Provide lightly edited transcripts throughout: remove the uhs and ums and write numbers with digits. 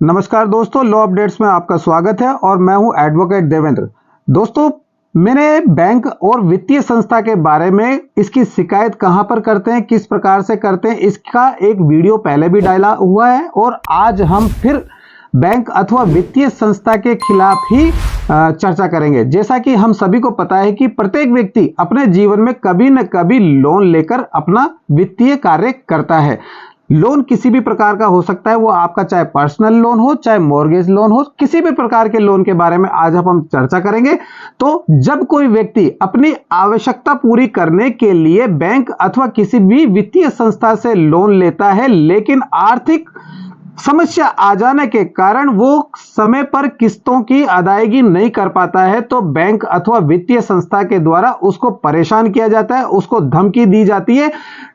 नमस्कार दोस्तों, law updates में आपका स्वागत है और मैं हूं एडवोकेट देवेंद्र। दोस्तों, मैंने बैंक और वित्तीय संस्था के बारे में इसकी शिकायत कहां पर करते हैं, किस प्रकार से करते हैं, इसका एक वीडियो पहले भी डाला हुआ है और आज हम फिर बैंक अथवा वित्तीय संस्था के खिलाफ ही चर्चा करेंगे। जैसा कि हम सभी को पता है कि प्रत्येक व्यक्ति अपने जीवन में कभी न कभी लोन लेकर अपना वित्तीय कार्य करता है। लोन किसी भी प्रकार का हो सकता है, वो आपका चाहे पर्सनल लोन हो, चाहे मॉर्गेज लोन हो, किसी भी प्रकार के लोन के बारे में आज हम चर्चा करेंगे। तो जब कोई व्यक्ति अपनी आवश्यकता पूरी करने के लिए बैंक अथवा किसी भी वित्तीय संस्था से लोन लेता है, लेकिन आर्थिक समस्या आ जाने के कारण वो समय पर किस्तों की अदायगी नहीं कर पाता है, तो बैंक अथवा वित्तीय संस्था के द्वारा उसको परेशान किया जाता है, उसको धमकी दी जाती है।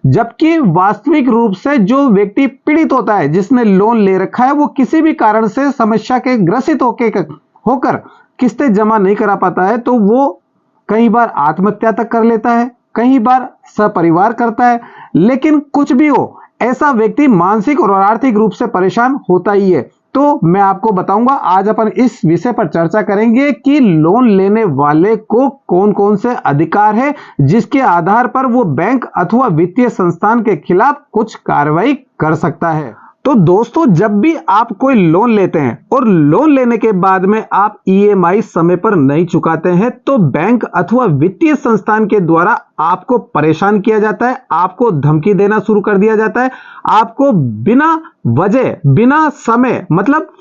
जबकि वास्तविक रूप से जो व्यक्ति पीड़ित होता है, जिसने लोन ले रखा है, वो किसी भी कारण से समस्या के ग्रसित होकर किस्तें जमा नहीं करा पाता है, तो वो कई बार आत्महत्या तक कर लेता है, कई बार सपरिवार करता है। लेकिन कुछ भी हो, ऐसा व्यक्ति मानसिक और आर्थिक रूप से परेशान होता ही है। तो मैं आपको बताऊंगा, आज अपन इस विषय पर चर्चा करेंगे कि लोन लेने वाले को कौन कौन से अधिकार है, जिसके आधार पर वो बैंक अथवा वित्तीय संस्थान के खिलाफ कुछ कार्रवाई कर सकता है। तो दोस्तों, जब भी आप कोई लोन लेते हैं और लोन लेने के बाद में आप ईएमआई समय पर नहीं चुकाते हैं, तो बैंक अथवा वित्तीय संस्थान के द्वारा आपको परेशान किया जाता है, आपको धमकी देना शुरू कर दिया जाता है, आपको बिना वजह, बिना समय, मतलब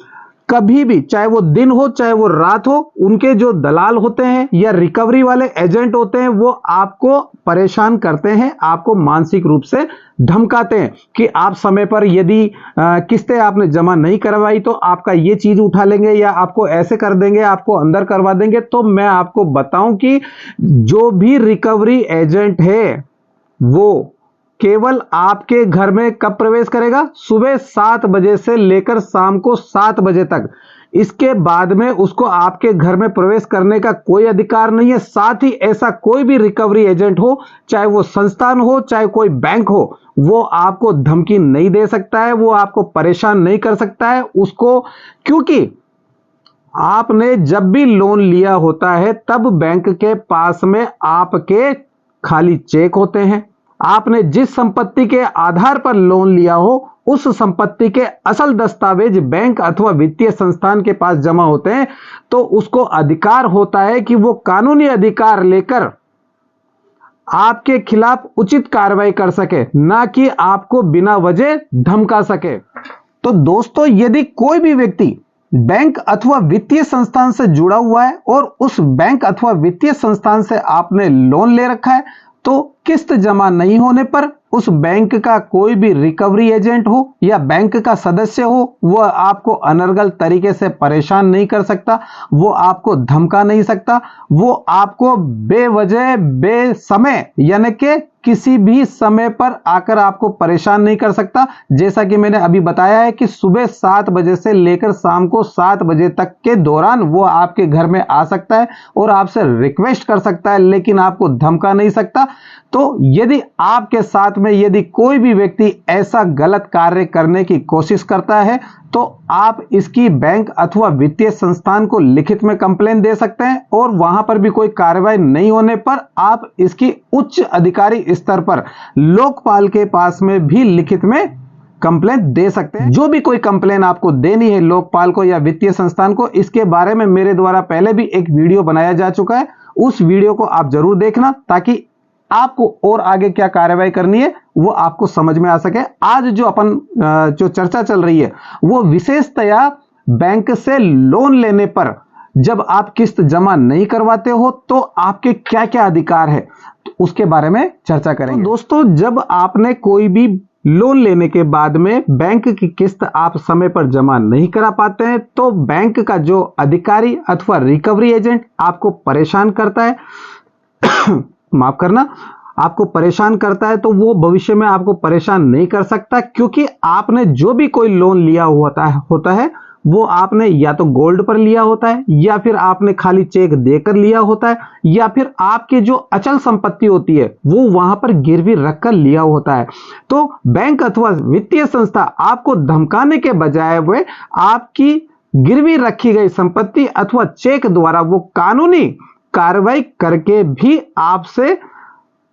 कभी भी, चाहे वो दिन हो चाहे वो रात हो, उनके जो दलाल होते हैं या रिकवरी वाले एजेंट होते हैं, वो आपको परेशान करते हैं, आपको मानसिक रूप से धमकाते हैं कि आप समय पर यदि किस्तें आपने जमा नहीं करवाई तो आपका ये चीज उठा लेंगे या आपको ऐसे कर देंगे, आपको अंदर करवा देंगे। तो मैं आपको बताऊं कि जो भी रिकवरी एजेंट है वो केवल आपके घर में कब प्रवेश करेगा? सुबह 7 बजे से लेकर शाम को 7 बजे तक। इसके बाद में उसको आपके घर में प्रवेश करने का कोई अधिकार नहीं है। साथ ही ऐसा कोई भी रिकवरी एजेंट हो, चाहे वो संस्थान हो चाहे कोई बैंक हो, वो आपको धमकी नहीं दे सकता है, वो आपको परेशान नहीं कर सकता है उसको, क्योंकि आपने जब भी लोन लिया होता है तब बैंक के पास में आपके खाली चेक होते हैं। आपने जिस संपत्ति के आधार पर लोन लिया हो, उस संपत्ति के असल दस्तावेज बैंक अथवा वित्तीय संस्थान के पास जमा होते हैं। तो उसको अधिकार होता है कि वो कानूनी अधिकार लेकर आपके खिलाफ उचित कार्रवाई कर सके, ना कि आपको बिना वजह धमका सके। तो दोस्तों, यदि कोई भी व्यक्ति बैंक अथवा वित्तीय संस्थान से जुड़ा हुआ है और उस बैंक अथवा वित्तीय संस्थान से आपने लोन ले रखा है, तो किस्त जमा नहीं होने पर उस बैंक का कोई भी रिकवरी एजेंट हो या बैंक का सदस्य हो, वह आपको अनर्गल तरीके से परेशान नहीं कर सकता, वो आपको धमका नहीं सकता, वो आपको बेवजह बेसमय यानी कि किसी भी समय पर आकर आपको परेशान नहीं कर सकता। जैसा कि मैंने अभी बताया है कि सुबह 7 बजे से लेकर शाम को 7 बजे तक के दौरान वो आपके घर में आ सकता है और आपसे रिक्वेस्ट कर सकता है, लेकिन आपको धमका नहीं सकता। तो यदि आपके साथ में यदि कोई भी व्यक्ति ऐसा गलत कार्य करने की कोशिश करता है, तो आप इसकी बैंक अथवा वित्तीय संस्थान को लिखित में कंप्लेन दे सकते हैं और वहां पर भी कोई कार्रवाई नहीं होने पर आप इसकी उच्च अधिकारी स्तर पर लोकपाल के पास में भी लिखित में कंप्लेन दे सकते हैं। जो भी कोई कंप्लेन आपको देनी है लोकपाल को या वित्तीय संस्थान को, इसके बारे में मेरे द्वारा पहले भी एक वीडियो बनाया जा चुका है, उस वीडियो को आप जरूर देखना, ताकि आपको और आगे क्या कार्रवाई करनी है वो आपको समझ में आ सके। आज जो चर्चा चल रही है वो विशेषतया बैंक से लोन लेने पर जब आप किस्त जमा नहीं करवाते हो तो आपके क्या क्या अधिकार है, तो उसके बारे में चर्चा करेंगे। तो दोस्तों, जब आपने कोई भी लोन लेने के बाद में बैंक की किस्त आप समय पर जमा नहीं करा पाते हैं, तो बैंक का जो अधिकारी अथवा रिकवरी एजेंट आपको परेशान करता है माफ करना, आपको परेशान करता है, तो वो भविष्य में आपको परेशान नहीं कर सकता, क्योंकि आपने जो भी कोई लोन लिया होता है वो आपने या तो गोल्ड पर लिया होता है, या फिर आपने खाली चेक देकर लिया होता है, या फिर आपके जो अचल संपत्ति होती है वो वहां पर गिरवी रखकर लिया होता है। तो बैंक अथवा वित्तीय संस्था आपको धमकाने के बजाय वे आपकी गिरवी रखी गई संपत्ति अथवा चेक द्वारा वो कानूनी कार्रवाई करके भी आपसे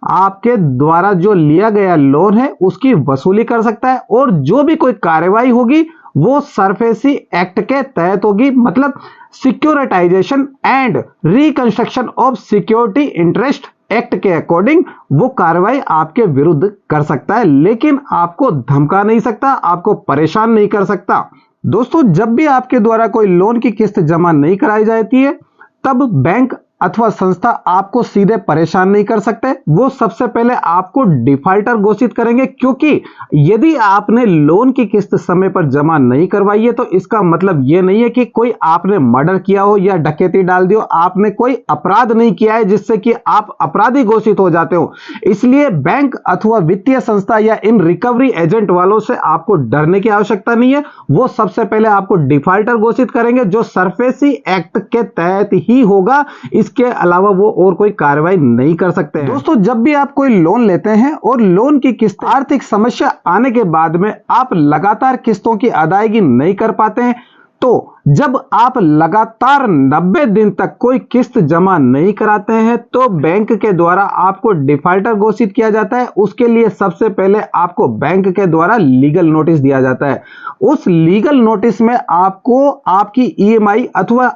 आपके द्वारा जो लिया गया लोन है उसकी वसूली कर सकता है, और जो भी कोई कार्रवाई होगी वो सरफेसी एक्ट के तहत होगी, मतलब securitization and reconstruction of security interest act के अकॉर्डिंग वो कार्रवाई आपके विरुद्ध कर सकता है, लेकिन आपको धमका नहीं सकता, आपको परेशान नहीं कर सकता। दोस्तों, जब भी आपके द्वारा कोई लोन की किस्त जमा नहीं कराई जाती है तब बैंक अथवा संस्था आपको सीधे परेशान नहीं कर सकते। वो सबसे पहले आपको डिफॉल्टर घोषित करेंगे, क्योंकि यदि आपने लोन की किस्त समय पर जमा नहीं करवाई है तो इसका मतलब यह नहीं है कि कोई आपने मर्डर किया हो या डकैती डाल दी हो, आपने कोई अपराध नहीं किया है जिससे कि आप अपराधी घोषित हो जाते हो। इसलिए बैंक अथवा वित्तीय संस्था या इन रिकवरी एजेंट वालों से आपको डरने की आवश्यकता नहीं है। वो सबसे पहले आपको डिफॉल्टर घोषित करेंगे, जो सरफेसी एक्ट के तहत ही होगा, इसके अलावा वो और कोई कार्रवाई नहीं कर सकते हैं। दोस्तों, जब भी आप कोई लोन लेते हैं और लोन की किस्त आर्थिक समस्या आने के बाद में आप लगातार किस्तों की अदायगी नहीं कर पाते हैं, तो जब आप लगातार 90 दिन तक कोई किस्त जमा नहीं कराते हैं तो बैंक के द्वारा आपको डिफॉल्टर घोषित किया जाता है। उसके लिए सबसे पहले आपको बैंक के द्वारा लीगल नोटिस दिया जाता है। उस लीगल नोटिस में आपको आपकी ईएमआई अथवा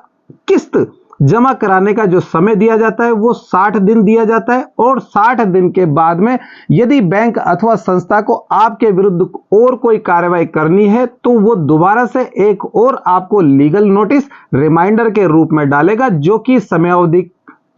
किस्त जमा कराने का जो समय दिया जाता है वो 60 दिन दिया जाता है, और 60 दिन के बाद में यदि बैंक अथवा संस्था को आपके विरुद्ध और कोई कार्रवाई करनी है तो वो दोबारा से एक और आपको लीगल नोटिस रिमाइंडर के रूप में डालेगा, जो कि समयावधि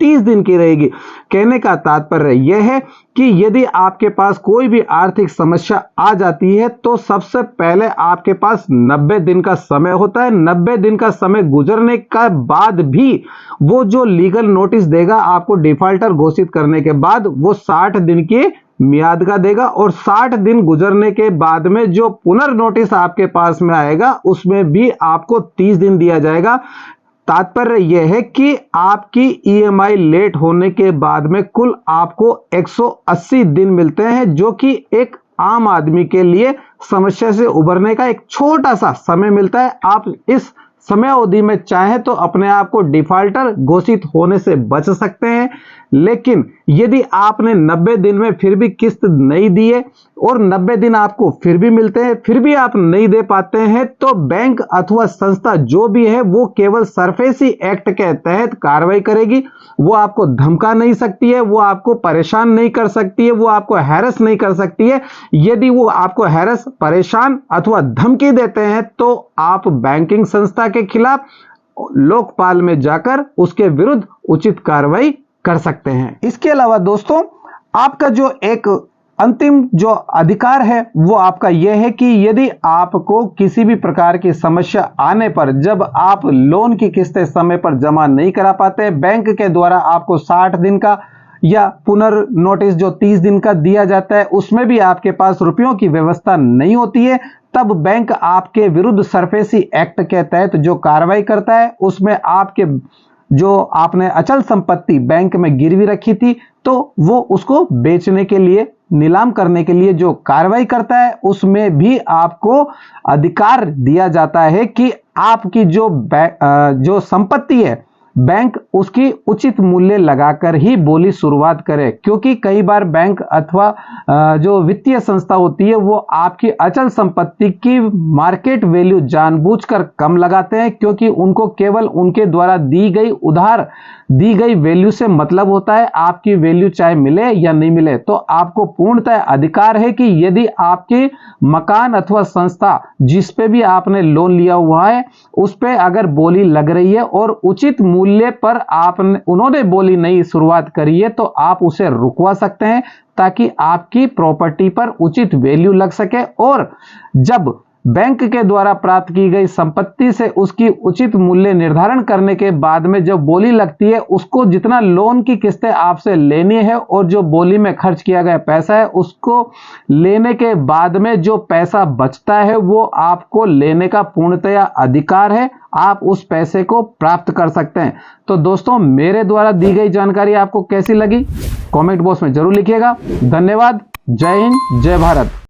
30 दिन की रहेगी। कहने का तात्पर्य यह है कि यदि आपके पास कोई भी आर्थिक समस्या आ जाती है तो सबसे पहले आपके पास 90 दिन का समय होता है। 90 दिन का समय गुजरने के बाद भी वो जो लीगल नोटिस देगा आपको डिफॉल्टर घोषित करने के बाद, वो 60 दिन की मियाद का देगा, और 60 दिन गुजरने के बाद में जो पुनर्नोटिस आपके पास में आएगा उसमें भी आपको 30 दिन दिया जाएगा। तात्पर्य यह है कि आपकी ईएमआई लेट होने के बाद में कुल आपको 180 दिन मिलते हैं, जो कि एक आम आदमी के लिए समस्या से उबरने का एक छोटा सा समय मिलता है। आप इस समय अवधि में चाहे तो अपने आप को डिफॉल्टर घोषित होने से बच सकते हैं, लेकिन यदि आपने 90 दिन में फिर भी किस्त नहीं दी है और 90 दिन आपको फिर भी मिलते हैं, फिर भी आप नहीं दे पाते हैं, तो बैंक अथवा संस्था जो भी है वो केवल सरफेसी एक्ट के तहत कार्रवाई करेगी। वो आपको धमका नहीं सकती है, वो आपको परेशान नहीं कर सकती है, वो आपको हैरेस नहीं कर सकती है। यदि वो आपको हैरेस, परेशान अथवा धमकी देते हैं तो आप बैंकिंग संस्था के खिलाफ लोकपाल में जाकर उसके विरुद्ध उचित कार्रवाई कर सकते हैं। इसके अलावा दोस्तों, आपका जो एक अंतिम जो अधिकार है वो आपका यह है कि यदि आपको किसी भी प्रकार की समस्या आने पर, जब आप लोन की किस्तें समय पर जमा नहीं करा पाते, बैंक के द्वारा आपको 60 दिन का या पुनर्नोटिस जो 30 दिन का दिया जाता है उसमें भी आपके पास रुपयों की व्यवस्था नहीं होती है, तब बैंक आपके विरुद्ध सरफेसी एक्ट के तहत जो कार्रवाई करता है उसमें आपके जो आपने अचल संपत्ति बैंक में गिरवी रखी थी तो वो उसको बेचने के लिए, नीलाम करने के लिए जो कार्रवाई करता है उसमें भी आपको अधिकार दिया जाता है कि आपकी जो संपत्ति है बैंक उसकी उचित मूल्य लगाकर ही बोली शुरुआत करे। क्योंकि कई बार बैंक अथवा जो वित्तीय संस्था होती है वो आपकी अचल संपत्ति की मार्केट वैल्यू जानबूझकर कम लगाते हैं, क्योंकि उनको केवल उनके द्वारा दी गई वैल्यू से मतलब होता है। आपकी वैल्यू चाहे मिले या नहीं मिले, तो आपको पूर्णतः अधिकार है कि यदि आपकी मकान अथवा संस्था जिस पे भी आपने लोन लिया हुआ है उस पे अगर बोली लग रही है और उचित मूल्य पर उन्होंने बोली नहीं शुरुआत करी है, तो आप उसे रुकवा सकते हैं ताकि आपकी प्रॉपर्टी पर उचित वैल्यू लग सके। और जब बैंक के द्वारा प्राप्त की गई संपत्ति से उसकी उचित मूल्य निर्धारण करने के बाद में जब बोली लगती है, उसको जितना लोन की किस्तें आपसे लेनी है और जो बोली में खर्च किया गया पैसा है उसको लेने के बाद में जो पैसा बचता है वो आपको लेने का पूर्णतया अधिकार है। आप उस पैसे को प्राप्त कर सकते हैं। तो दोस्तों, मेरे द्वारा दी गई जानकारी आपको कैसी लगी कमेंट बॉक्स में जरूर लिखिएगा। धन्यवाद। जय हिंद, जय भारत।